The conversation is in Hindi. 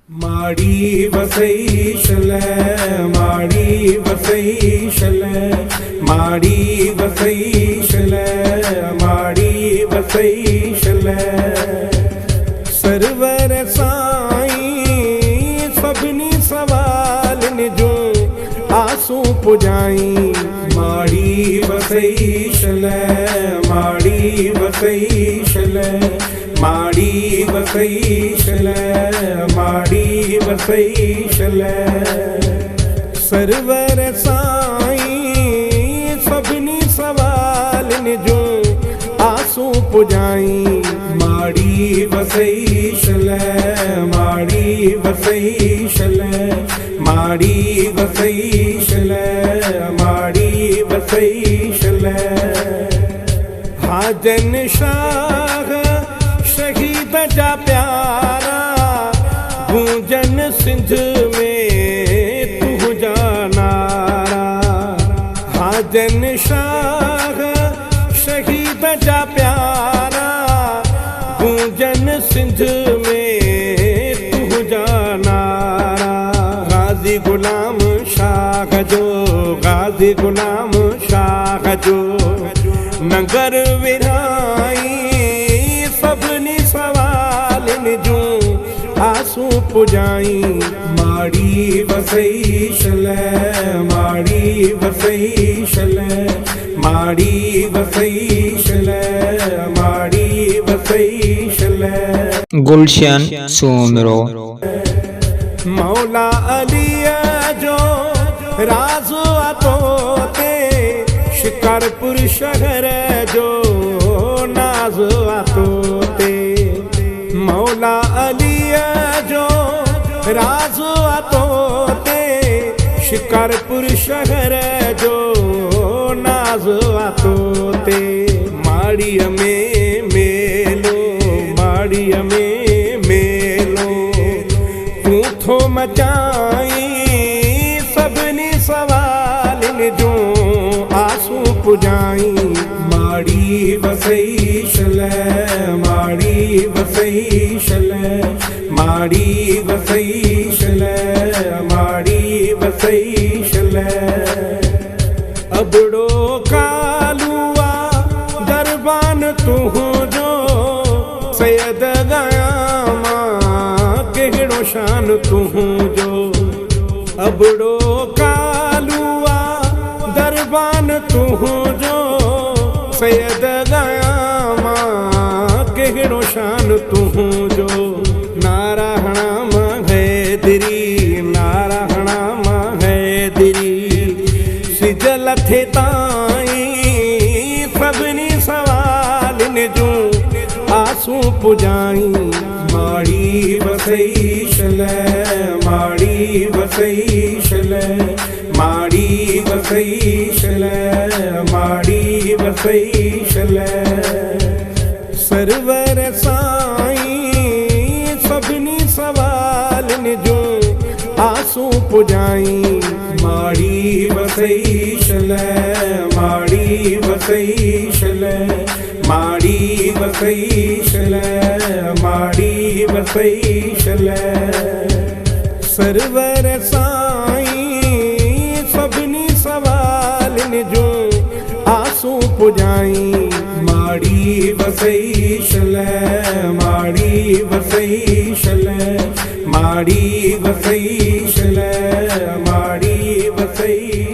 माडी वसईशल माडी वसईशल माडी वसईशल माडी वसईशल सरवर साईं सभिनी सवालन जो आंसू पुजाई माडी वसईशल माडी वसईशल माडी वसईशल माडी वसईशल सरवर साईं सभिनी सवालन जो आंसू पुजाई माडी वसईशल माडी वसईशल माडी वसईशल माडी वसईशल हाजन शाह शहीद जा प्यारा गूंजन सिंध में तुझा नारा हाजन शाह शहीद जा प्यारा गूंजन सिंध में तुझा नारा गाजी गुलाम शाह जो गाजी गुलाम शाह जो नगर विराई सभिनी सवालन जो आंसू पुजाई माडी वसईशल माडी वसईशल माडी वसईशल माडी वसईशल गुलशन सुमरो मौला अली जो राज आतोते शिकारपुर शहर जो नाज आतोते मौला अली जो राज आतोते शिकारपुर शहर जो नाज आतोते माड़िया में मेलो माड़िया में मेलो तू थो मचाई सभिनी सवालन जो आंसू पुजाई माडी वसईशल माडी वसईशल माडी वसईशल माडी वसईशल अबड़ो कालुआ दरबान तू जो सैयद गयामा केहड़ो शान तू जो अबड़ो कालुआ दरबान तू जो सैयद गयामा केहड़ो शान तू जो नारायण हैदरी नारायण हैदरी सिजल थे ताई सभिनी सवालन जो आंसू पुजाई माडी वसईशल माडी वसईशल माडी वसईशल माडी वसईशल सरवर साईं सभिनी सवालन जो आंसू पुजाई माडी वसईशल माडी वसईशल माडी वसईशल माडी वसईशल सरवर साईं सभिनी सवालन जो आंसू पुजाई माडी वसईशल माडी वसईशल माडी वसईशल माडी वसई